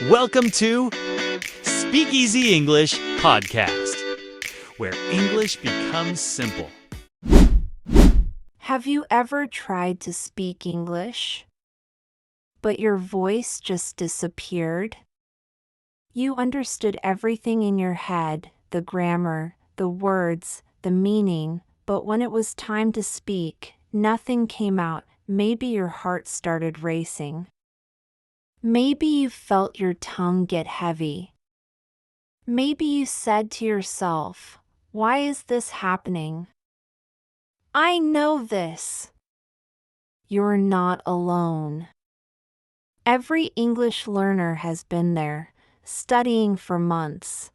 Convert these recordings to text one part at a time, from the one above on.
Welcome to Speakeasy English Podcast, where English becomes simple. Have you ever tried to speak English, but your voice just disappeared? You understood everything in your head, the grammar, the words, the meaning, but when it was time to speak, nothing came out. Maybe your heart started racing. Maybe you felt your tongue get heavy. Maybe you said to yourself, "Why is this happening? I know this." You're not alone. Every English learner has been there, studying for months,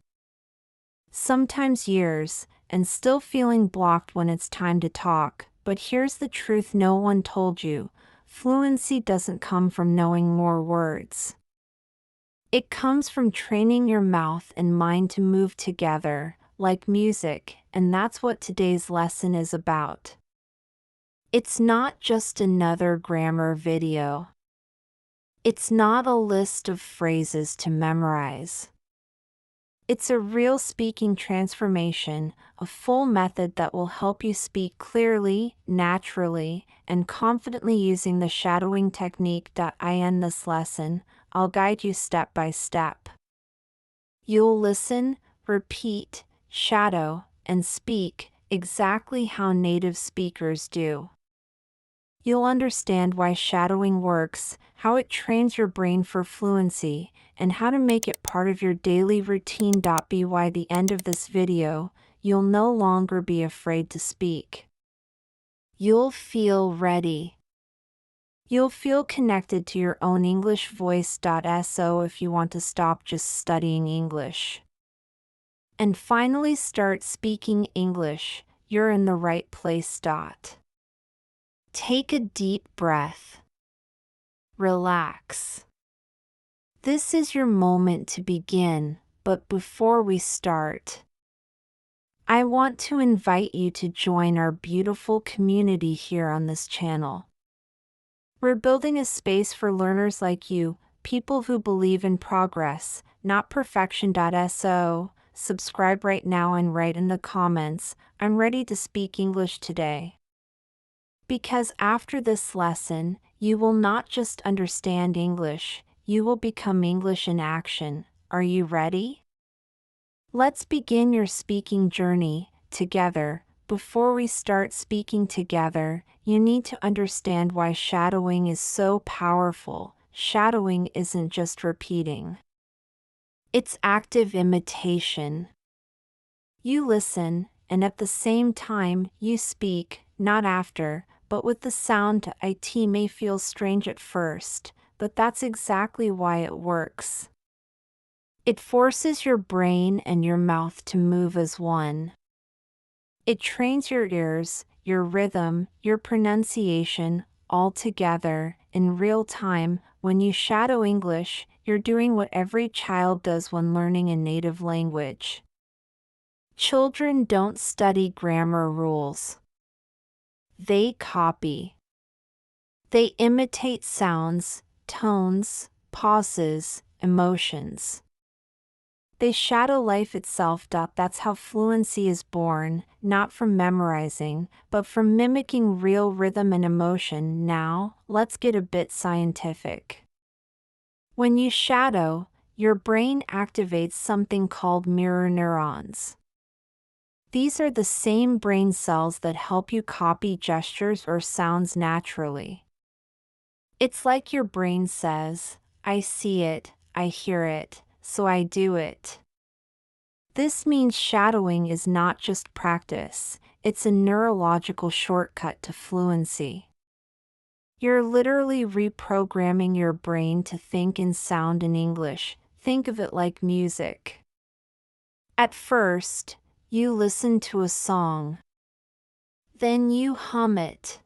sometimes years, and still feeling blocked when it's time to talk. But here's the truth no one told you: fluency doesn't come from knowing more words. It comes from training your mouth and mind to move together, like music, and that's what today's lesson is about. It's not just another grammar video. It's not a list of phrases to memorize. It's a real speaking transformation, a full method that will help you speak clearly, naturally, and confidently using the shadowing technique. In this lesson, I'll guide you step by step. You'll listen, repeat, shadow, and speak exactly how native speakers do. You'll understand why shadowing works, how it trains your brain for fluency, and how to make it part of your daily routine. By the end of this video, you'll no longer be afraid to speak. You'll feel ready. You'll feel connected to your own English voice. So if you want to stop just studying English and finally start speaking English, you're in the right place. Take a deep breath. Relax. This is your moment to begin, but before we start, I want to invite you to join our beautiful community here on this channel. We're building a space for learners like you, people who believe in progress, not perfection. So, subscribe right now and write in the comments, "I'm ready to speak English today." Because after this lesson, you will not just understand English, you will become English in action. Are you ready? Let's begin your speaking journey together. Before we start speaking together, you need to understand why shadowing is so powerful. Shadowing isn't just repeating. It's active imitation. You listen, and at the same time, you speak, not after, but with the sound. It may feel strange at first, but that's exactly why it works. It forces your brain and your mouth to move as one. It trains your ears, your rhythm, your pronunciation, all together, in real time. When you shadow English, you're doing what every child does when learning a native language. Children don't study grammar rules. They copy. They imitate sounds, tones, pauses, emotions. They shadow life itself. That's how fluency is born, not from memorizing, but from mimicking real rhythm and emotion. Now, let's get a bit scientific. When you shadow, your brain activates something called mirror neurons. These are the same brain cells that help you copy gestures or sounds naturally. It's like your brain says, "I see it, I hear it, so I do it." This means shadowing is not just practice, it's a neurological shortcut to fluency. You're literally reprogramming your brain to think and sound in English. Think of it like music. At first, you listen to a song. Then you hum it.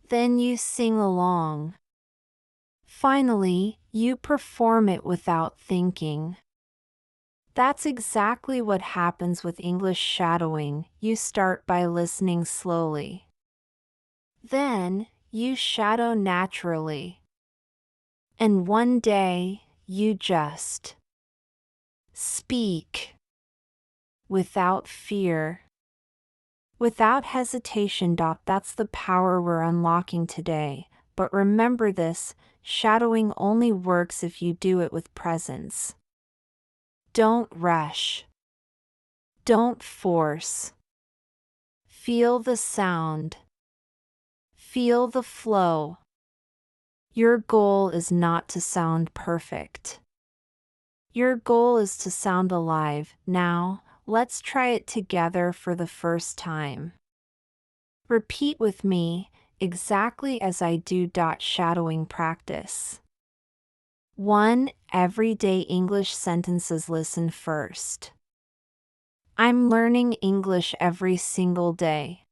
Then you sing along. Finally, you perform it without thinking. That's exactly what happens with English shadowing. You start by listening slowly. Then, you shadow naturally. And one day, you just speak without fear, without hesitation. That's the power we're unlocking today. But remember this, shadowing only works if you do it with presence. Don't rush. Don't force. Feel the sound. Feel the flow. Your goal is not to sound perfect. Your goal is to sound alive. Now, let's try it together for the first time. Repeat with me, exactly as I do. Shadowing practice. 1. Everyday English sentences. Listen first. I'm learning English every single day.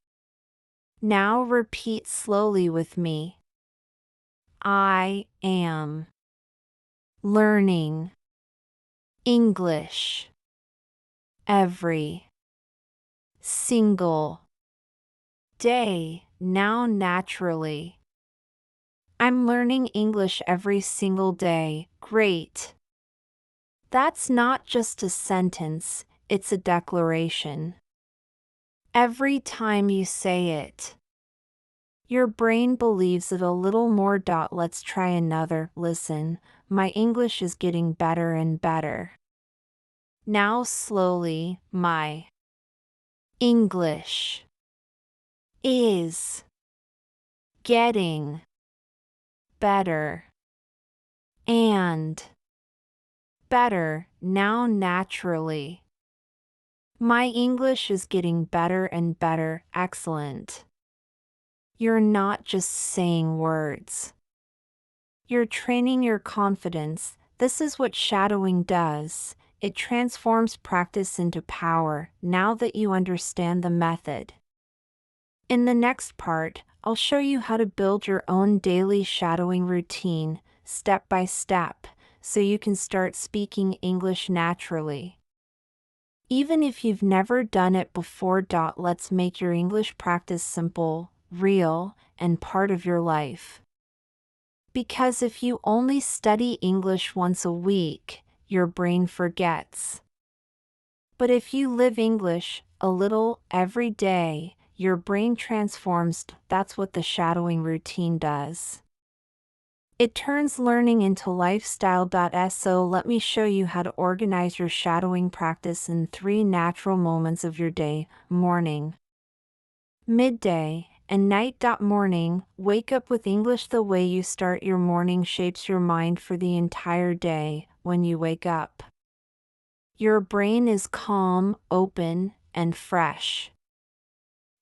Now repeat slowly with me. I am learning English every single day. Now naturally. I'm learning English every single day. Great. That's not just a sentence, it's a declaration. Every time you say it, your brain believes it a little more. Let's try another. Listen, my English is getting better and better. Now slowly, my English is getting better and better. Now naturally. My English is getting better and better. Excellent. You're not just saying words. You're training your confidence. This is what shadowing does. It transforms practice into power, now that you understand the method. In the next part, I'll show you how to build your own daily shadowing routine, step by step, so you can start speaking English naturally. Even if you've never done it before. Let's make your English practice simple, real, and part of your life. Because if you only study English once a week, your brain forgets. But if you live English a little every day, your brain transforms. That's what the shadowing routine does. It turns learning into lifestyle. So let me show you how to organize your shadowing practice in 3 natural moments of your day: morning, midday, and night. Morning, wake up with English. The way you start your morning shapes your mind for the entire day. When you wake up, your brain is calm, open, and fresh.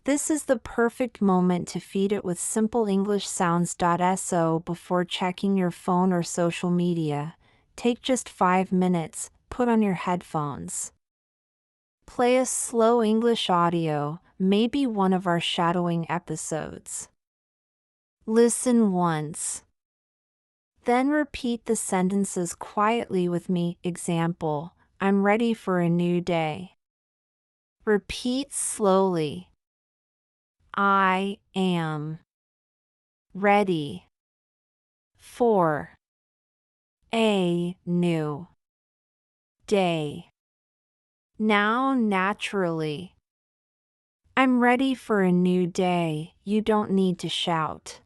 This is the perfect moment to feed it with simple English sounds. So before checking your phone or social media, take just 5 minutes, put on your headphones. Play a slow English audio, maybe one of our shadowing episodes. Listen once. Then repeat the sentences quietly with me. Example, I'm ready for a new day. Repeat slowly. I am ready for a new day. Now naturally. I'm ready for a new day. You don't need to shout.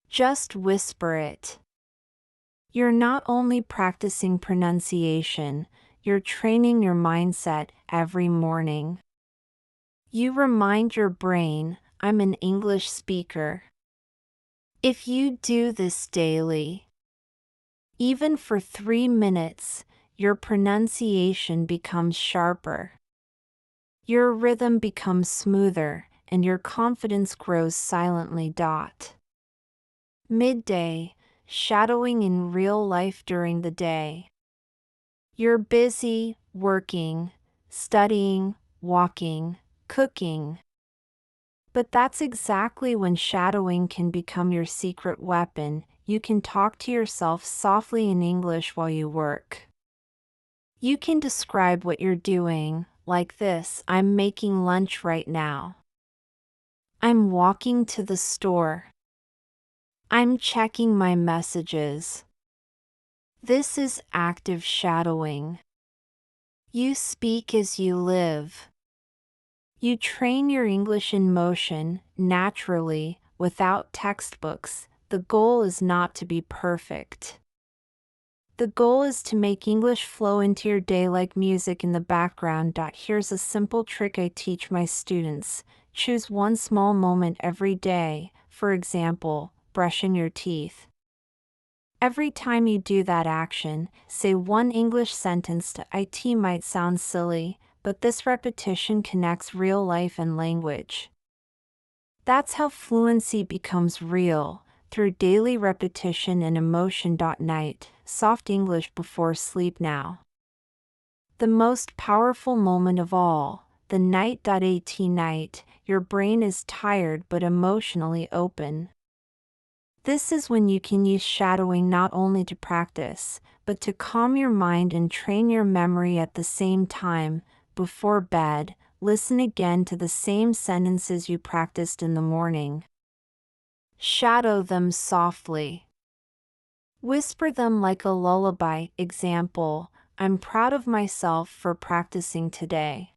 Just whisper it. You're not only practicing pronunciation, you're training your mindset every morning. You remind your brain, I'm an English speaker. If you do this daily, even for 3 minutes, your pronunciation becomes sharper. Your rhythm becomes smoother, and your confidence grows silently. Midday, shadowing in real life during the day. You're busy, working, studying, walking, cooking. But that's exactly when shadowing can become your secret weapon. You can talk to yourself softly in English while you work. You can describe what you're doing, like this: I'm making lunch right now. I'm walking to the store. I'm checking my messages. This is active shadowing. You speak as you live. You train your English in motion, naturally, without textbooks. The goal is not to be perfect. The goal is to make English flow into your day like music in the background. Here's a simple trick I teach my students. Choose one small moment every day, for example, brushing your teeth. Every time you do that action, say one English sentence to it. Might sound silly, but this repetition connects real life and language. That's how fluency becomes real, through daily repetition and emotion. Night, soft English before sleep now. The most powerful moment of all, the night. Night, your brain is tired but emotionally open. This is when you can use shadowing not only to practice, but to calm your mind and train your memory at the same time. Before bed, listen again to the same sentences you practiced in the morning. Shadow them softly. Whisper them like a lullaby. Example, I'm proud of myself for practicing today.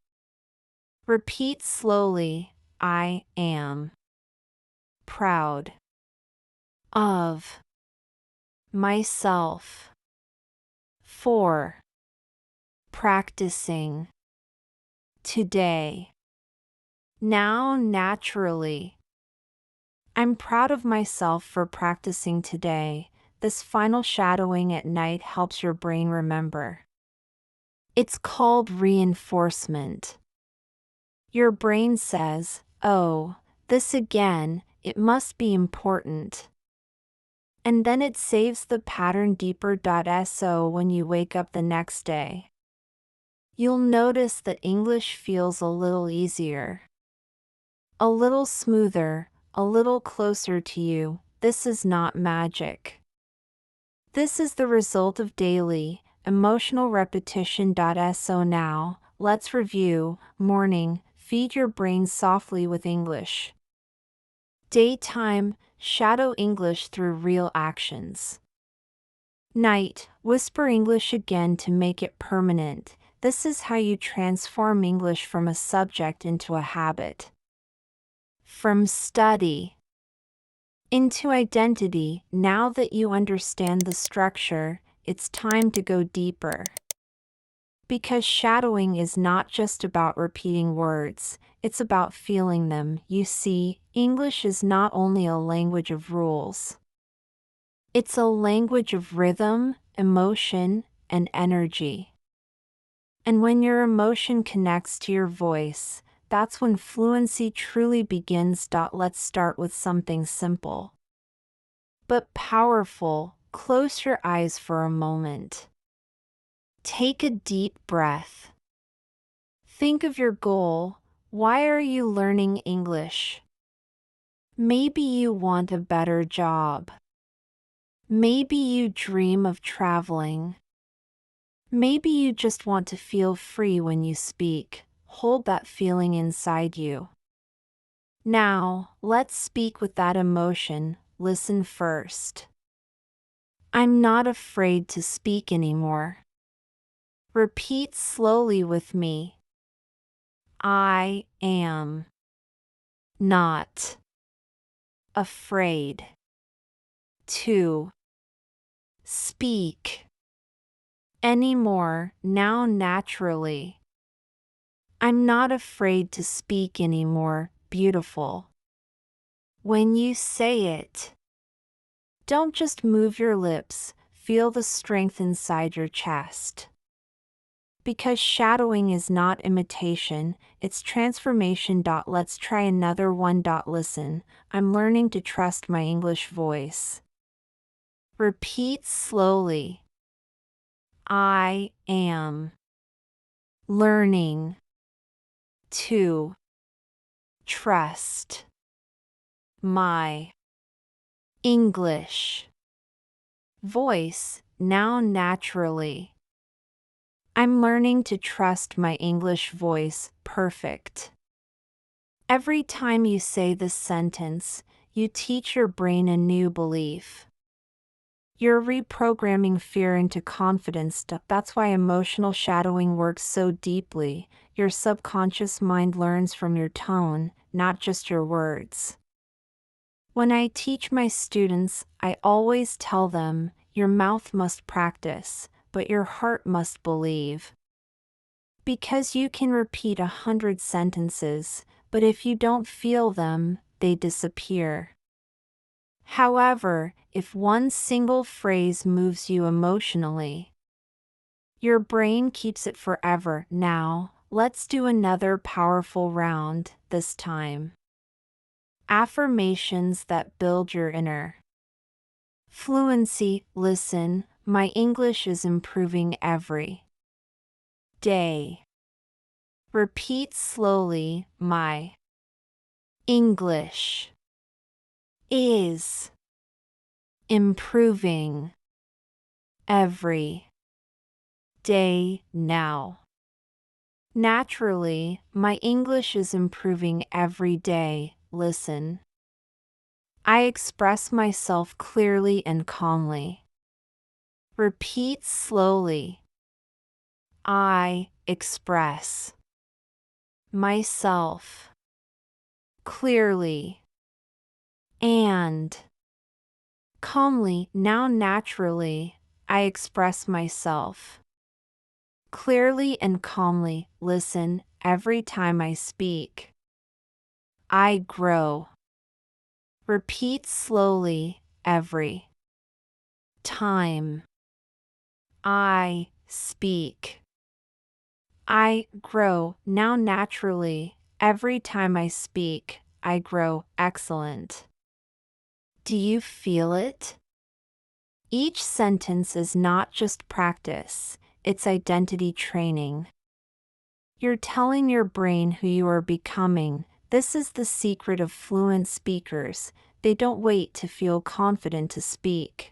Repeat slowly, I am proud of myself for practicing today. Now naturally. I'm proud of myself for practicing today. This final shadowing at night helps your brain remember. It's called reinforcement. Your brain says, oh, this again, it must be important. And then it saves the pattern deeper. So when you wake up the next day, you'll notice that English feels a little easier, a little smoother, a little closer to you. This is not magic. This is the result of daily, emotional repetition. So now, let's review. Morning, feed your brain softly with English. Daytime, shadow English through real actions. Night, whisper English again to make it permanent. This is how you transform English from a subject into a habit. From study into identity. Now that you understand the structure, it's time to go deeper. Because shadowing is not just about repeating words, it's about feeling them. You see, English is not only a language of rules. It's a language of rhythm, emotion, and energy. And when your emotion connects to your voice, that's when fluency truly begins. Let's start with something simple but powerful. Close your eyes for a moment. Take a deep breath. Think of your goal. Why are you learning English? Maybe you want a better job. Maybe you dream of traveling. Maybe you just want to feel free when you speak. Hold that feeling inside you. Now, let's speak with that emotion. Listen first. I'm not afraid to speak anymore. Repeat slowly with me. I am not afraid to speak anymore. Now naturally. I'm not afraid to speak anymore. Beautiful. When you say it, don't just move your lips, feel the strength inside your chest. Because shadowing is not imitation, it's transformation. Let's try another one. Listen, I'm learning to trust my English voice. Repeat slowly. I am learning to trust my English voice. Now naturally. I'm learning to trust my English voice. Perfect. Every time you say this sentence, you teach your brain a new belief. You're reprogramming fear into confidence. That's why emotional shadowing works so deeply. Your subconscious mind learns from your tone, not just your words. When I teach my students, I always tell them, your mouth must practice, but your heart must believe. Because you can repeat 100 sentences, but if you don't feel them, they disappear. However, if one single phrase moves you emotionally, your brain keeps it forever. Now, let's do another powerful round, this time. Affirmations that build your inner fluency. Listen, my English is improving every day. Repeat slowly, my English is improving every day now. Naturally, my English is improving every day. Listen. I express myself clearly and calmly. Repeat slowly. I express myself clearly and calmly. Now naturally, I express myself clearly and calmly. Listen, every time I speak, I grow. Repeat slowly, every time I speak, I grow. Now naturally, every time I speak, I grow. Excellent. Do you feel it? Each sentence is not just practice, it's identity training. You're telling your brain who you are becoming. This is the secret of fluent speakers. They don't wait to feel confident to speak.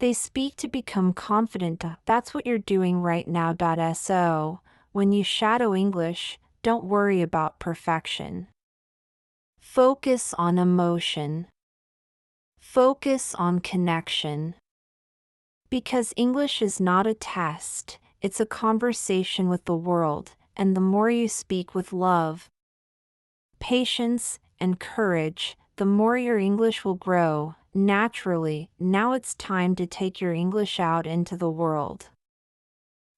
They speak to become confident. That's what you're doing right now. So, when you shadow English, don't worry about perfection. Focus on emotion. Focus on connection. Because English is not a test, it's a conversation with the world, and the more you speak with love, patience, and courage, the more your English will grow. Naturally, now it's time to take your English out into the world.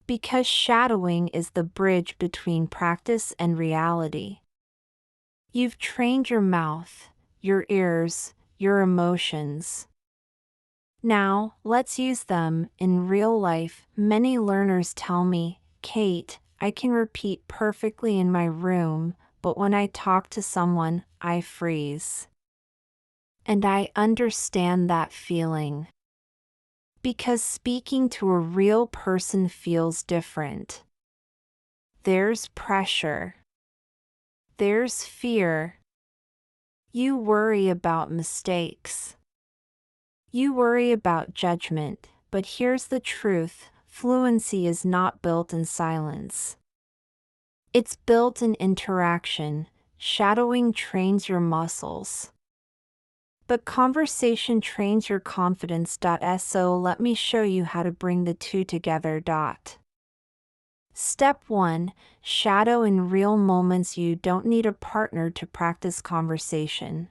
Because shadowing is the bridge between practice and reality. You've trained your mouth, your ears, your emotions. Now, let's use them in real life. Many learners tell me, Kate, I can repeat perfectly in my room, but when I talk to someone, I freeze. And I understand that feeling. Because speaking to a real person feels different. There's pressure. There's fear. You worry about mistakes. You worry about judgment, but here's the truth, fluency is not built in silence. It's built in interaction. Shadowing trains your muscles. But conversation trains your confidence. So let me show you how to bring the two together. Step 1. Shadow in real moments. You don't need a partner to practice conversation.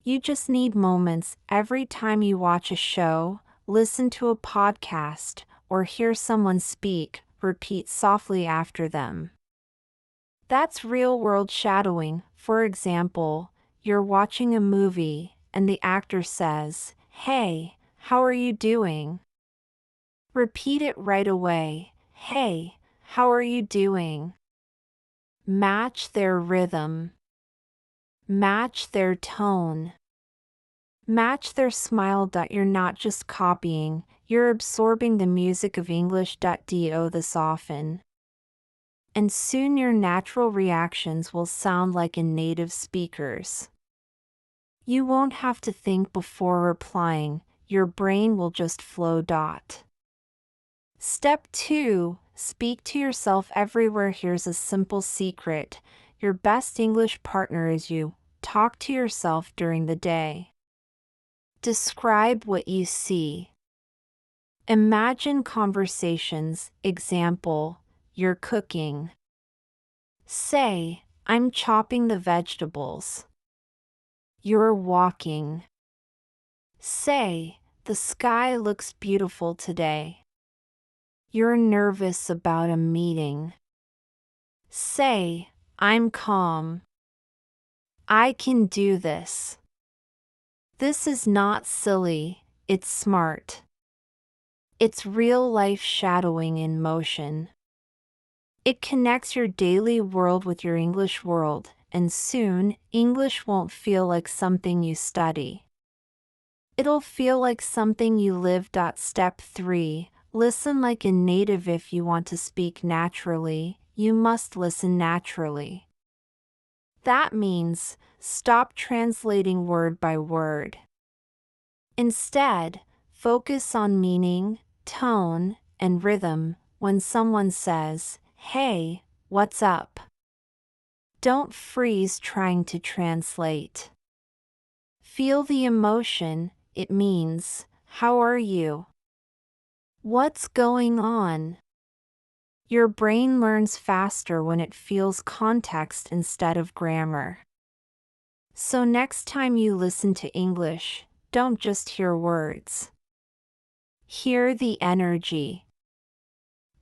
You just need moments. Every time you watch a show, listen to a podcast, or hear someone speak, repeat softly after them. That's real-world shadowing. For example, you're watching a movie, and the actor says, "Hey, how are you doing?" Repeat it right away. "Hey, how are you doing?" Match their rhythm. Match their tone. Match their smile. You're not just copying, you're absorbing the music of English. Do this often. And soon your natural reactions will sound like a native speaker's. You won't have to think before replying, your brain will just flow. Step 2. Speak to yourself everywhere. Here's a simple secret. Your best English partner is you. Talk to yourself during the day. Describe what you see. Imagine conversations. Example, you're cooking. Say, I'm chopping the vegetables. You're walking. Say, the sky looks beautiful today. You're nervous about a meeting. Say, I'm calm. I can do this. This is not silly, it's smart. It's real-life shadowing in motion. It connects your daily world with your English world, and soon, English won't feel like something you study. It'll feel like something you live. Step 3. Listen like a native. If you want to speak naturally, you must listen naturally. That means, stop translating word by word. Instead, focus on meaning, tone, and rhythm. When someone says, "Hey, what's up?" don't freeze trying to translate. Feel the emotion. It means, "How are you? What's going on?" Your brain learns faster when it feels context instead of grammar. So next time you listen to English, don't just hear words. Hear the energy,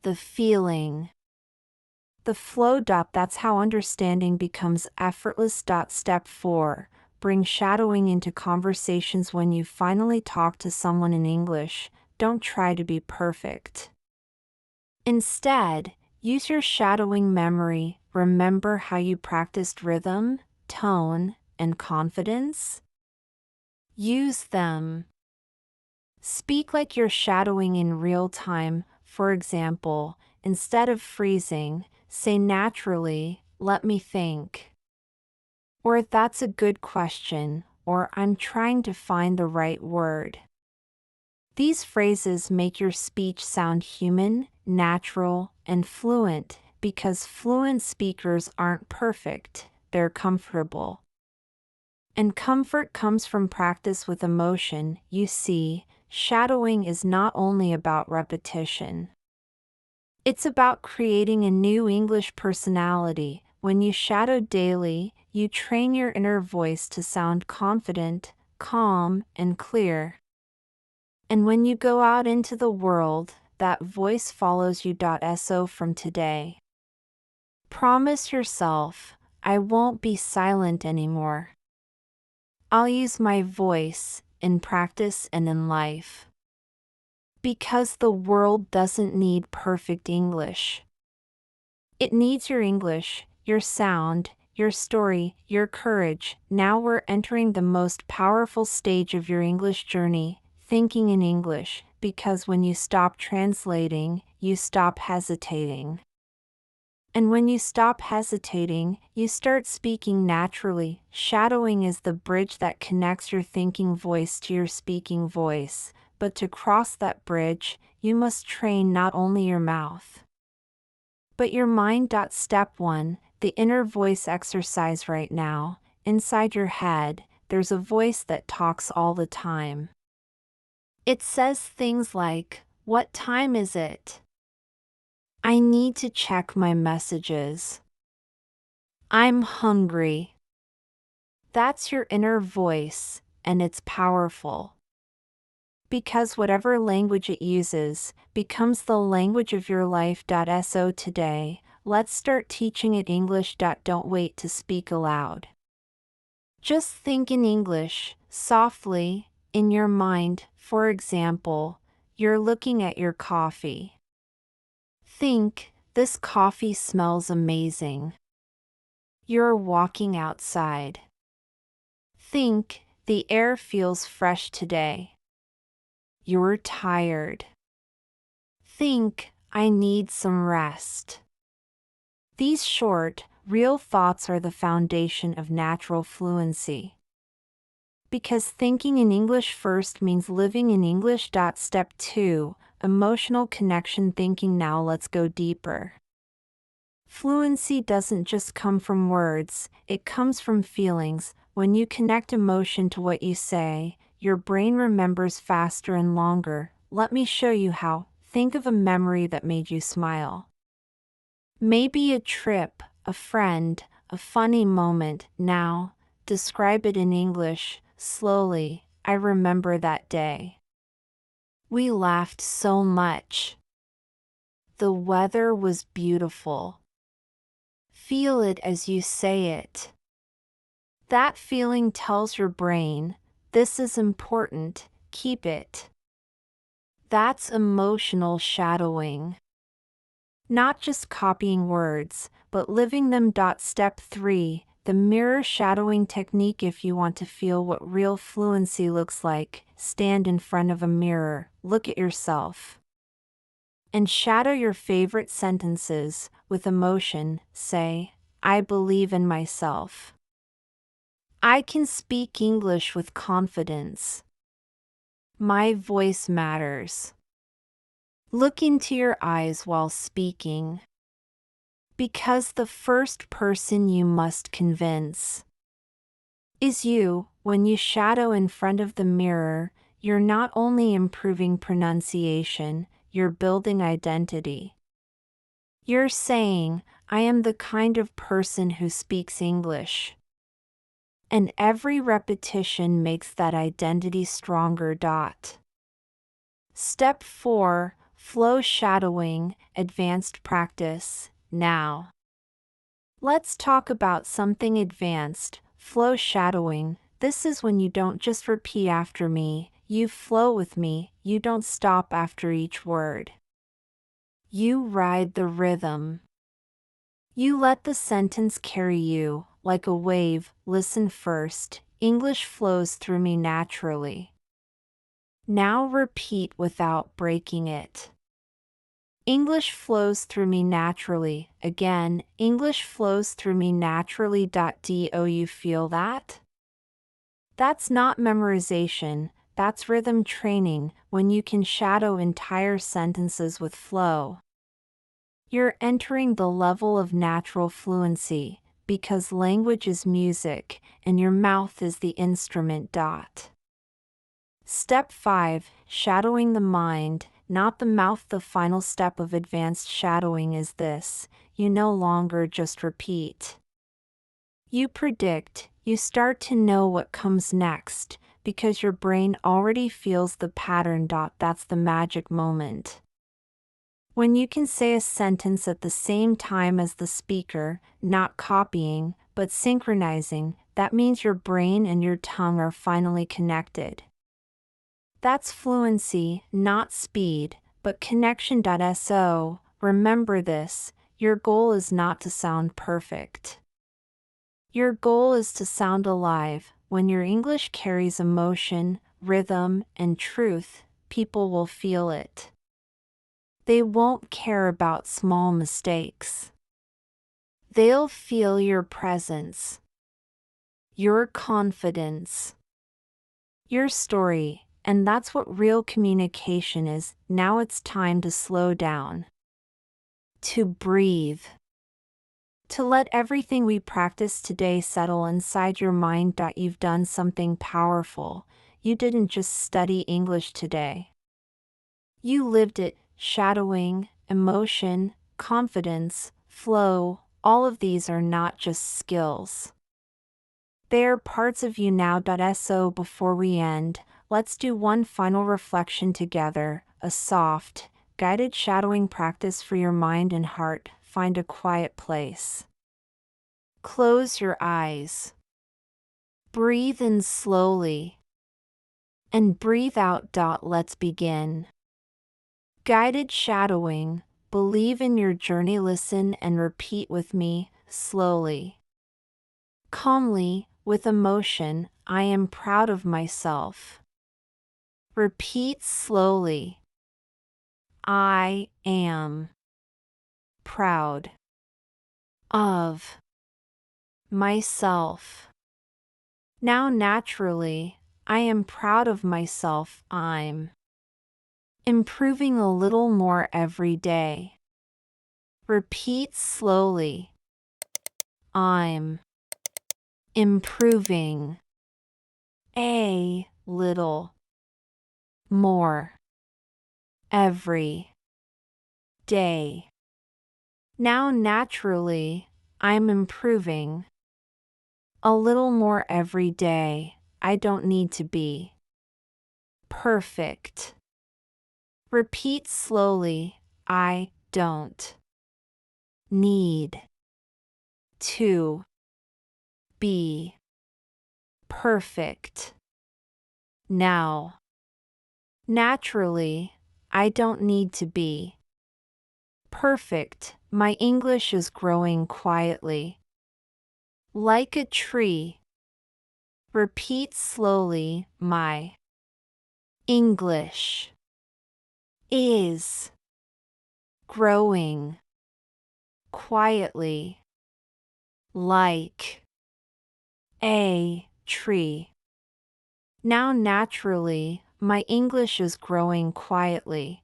the feeling, the flow. That's how understanding becomes effortless. Step 4. Bring shadowing into conversations. When you finally talk to someone in English, don't try to be perfect. Instead, use your shadowing memory. Remember how you practiced rhythm, tone, and confidence? Use them. Speak like you're shadowing in real time. For example, instead of freezing, say naturally, "Let me think." Or "That's a good question," or "I'm trying to find the right word." These phrases make your speech sound human, natural, and fluent, because fluent speakers aren't perfect, they're comfortable. And comfort comes from practice with emotion. You see, shadowing is not only about repetition. It's about creating a new English personality. When you shadow daily, you train your inner voice to sound confident, calm, and clear. And when you go out into the world, that voice follows you. So from today, promise yourself, "I won't be silent anymore. I'll use my voice, in practice and in life." Because the world doesn't need perfect English. It needs your English, your sound, your story, your courage. Now we're entering the most powerful stage of your English journey, thinking in English, because when you stop translating, you stop hesitating. And when you stop hesitating, you start speaking naturally. Shadowing is the bridge that connects your thinking voice to your speaking voice. But to cross that bridge, you must train not only your mouth, but your mind. Step 1. The inner voice exercise. Right now, inside your head, there's a voice that talks all the time. It says things like, "What time is it? I need to check my messages. I'm hungry." That's your inner voice, and it's powerful. Because whatever language it uses becomes the language of your life. So today, let's start teaching it English. Don't wait to speak aloud. Just think in English, softly, in your mind. For example, you're looking at your coffee. Think, "This coffee smells amazing." You're walking outside. Think, "The air feels fresh today." You're tired. Think, "I need some rest." These short, real thoughts are the foundation of natural fluency. Because thinking in English first means living in English. Step 2. Emotional connection thinking. Now let's go deeper. Fluency doesn't just come from words, it comes from feelings. When you connect emotion to what you say, your brain remembers faster and longer. Let me show you how. Think of a memory that made you smile. Maybe a trip, a friend, a funny moment. Now, describe it in English, slowly. I remember that day. We laughed so much. The weather was beautiful. Feel it as you say it. That feeling tells your brain, this is important, keep it. That's emotional shadowing. Not just copying words, but living them. Step 3. The mirror shadowing technique. If you want to feel what real fluency looks like, stand in front of a mirror, look at yourself, and shadow your favorite sentences with emotion. Say, I believe in myself. I can speak English with confidence. My voice matters. Look into your eyes while speaking. Because the first person you must convince is you. When you shadow in front of the mirror, you're not only improving pronunciation, you're building identity. You're saying, I am the kind of person who speaks English. And every repetition makes that identity stronger. Step 4. Flow shadowing, advanced practice. Now, let's talk about something advanced, flow shadowing. This is when you don't just repeat after me, you flow with me, you don't stop after each word. You ride the rhythm. You let the sentence carry you, like a wave. Listen first, English flows through me naturally. Now repeat without breaking it. English flows through me naturally. Again, English flows through me naturally. Do you feel that? That's not memorization, that's rhythm training. When you can shadow entire sentences with flow, you're entering the level of natural fluency, because language is music, and your mouth is the instrument. Step 5. Shadowing the mind, not the mouth. The final step of advanced shadowing is this: you no longer just repeat. You predict, you start to know what comes next, because your brain already feels the pattern. That's the magic moment. When you can say a sentence at the same time as the speaker, not copying, but synchronizing, that means your brain and your tongue are finally connected. That's fluency, not speed, but connection. So, remember this, your goal is not to sound perfect. Your goal is to sound alive. When your English carries emotion, rhythm, and truth, people will feel it. They won't care about small mistakes. They'll feel your presence, your confidence, your story. And that's what real communication is. Now it's time to slow down, to breathe, to let everything we practice today settle inside your mind. You've done something powerful. You didn't just study English today. You lived it, shadowing, emotion, confidence, flow. All of these are not just skills. They are parts of you now. So before we end, let's do one final reflection together, a soft, guided shadowing practice for your mind and heart. Find a quiet place. Close your eyes. Breathe in slowly. And breathe out. Let's begin. Guided shadowing, believe in your journey. Listen and repeat with me, slowly. Calmly, with emotion, I am proud of myself. Repeat slowly. I am proud of myself. Now naturally, I am proud of myself. I'm improving a little more every day. Repeat slowly. I'm improving a little more every day. Now naturally, I'm improving. A little more every day. I don't need to be perfect. Repeat slowly. I don't need to be perfect. Now, naturally, I don't need to be perfect. My English is growing quietly. Like a tree. Repeat slowly. My English is growing quietly. Like a tree. Now naturally, my English is growing quietly.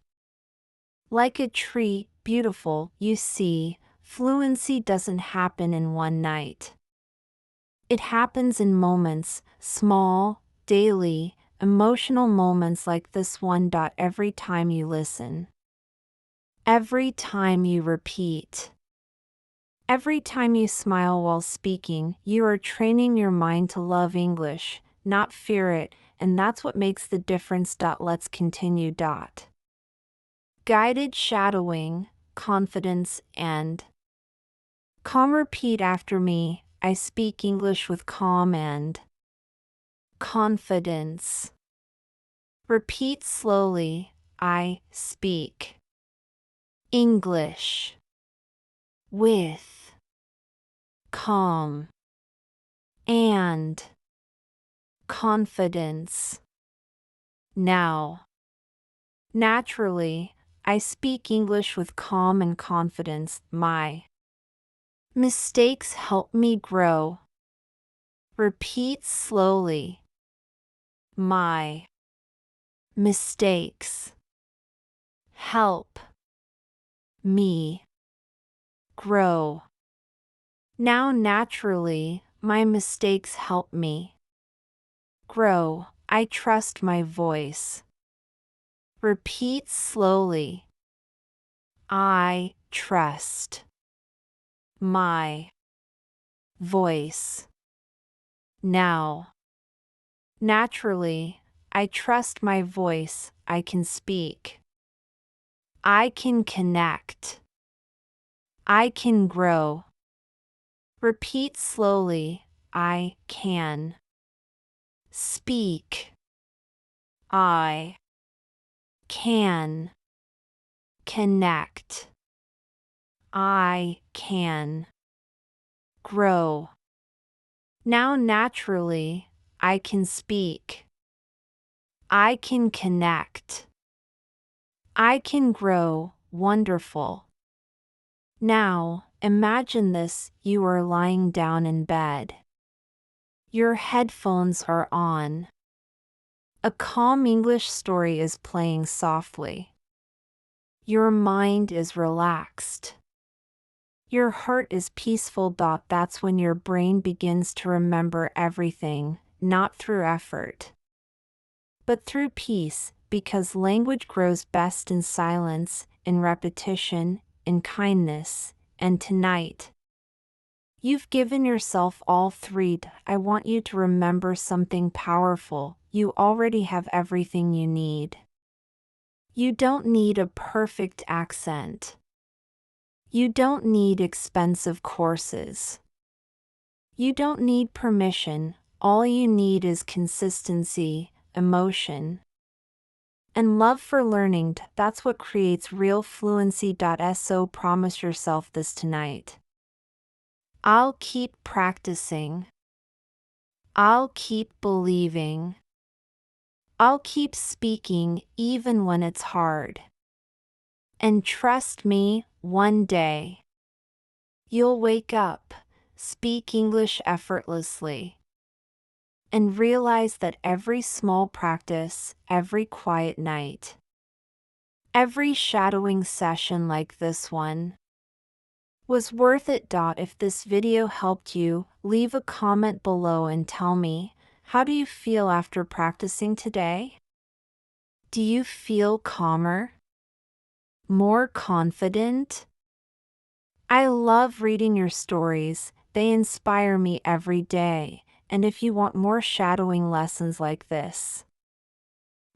Like a tree, beautiful. You see, fluency doesn't happen in one night. It happens in moments, small, daily, emotional moments like this one. Every time you listen. Every time you repeat. Every time you smile while speaking, you are training your mind to love English, not fear it, and that's what makes the difference. Let's continue. Guided shadowing, confidence, and calm. Repeat after me. I speak English with calm and confidence. Repeat slowly. I speak English with calm and confidence. Now, naturally, I speak English with calm and confidence. My mistakes help me grow. Repeat slowly. My mistakes help me grow. Now naturally, my mistakes help me grow. I trust my voice. Repeat slowly. I trust my voice. Now, naturally, I trust my voice. I can speak. I can connect. I can grow. Repeat slowly. I can speak. I can connect. I can grow. Now naturally, I can speak. I can connect. I can grow. Wonderful. Now, imagine this. You are lying down in bed. Your headphones are on. A calm English story is playing softly. Your mind is relaxed. Your heart is peaceful. That's when your brain begins to remember everything, not through effort, but through peace, because language grows best in silence, in repetition, in kindness, and tonight. You've given yourself all three. I want you to remember something powerful. You already have everything you need. You don't need a perfect accent. You don't need expensive courses. You don't need permission. All you need is consistency, emotion, and love for learning. That's what creates real fluency. So promise yourself this tonight. I'll keep practicing. I'll keep believing. I'll keep speaking even when it's hard. And trust me, one day, you'll wake up, speak English effortlessly, and realize that every small practice, every quiet night, every shadowing session like this one, was worth it. If this video helped you, leave a comment below and tell me How do you feel after practicing today? Do you feel calmer? More confident? I love reading your stories. They inspire me every day. And if you want more shadowing lessons like this,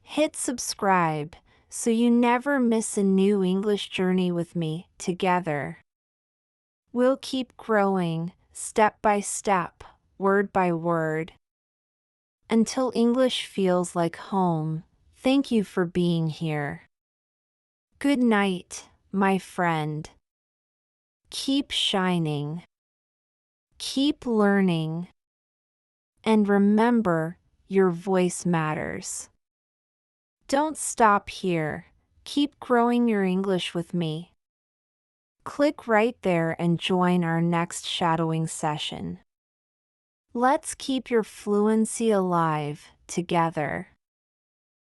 hit subscribe so you never miss a new English journey with me together. We'll keep growing, step by step, word by word, until English feels like home. Thank you for being here. Good night, my friend. Keep shining. Keep learning. And remember, your voice matters. Don't stop here. Keep growing your English with me. Click right there and join our next shadowing session. Let's keep your fluency alive together.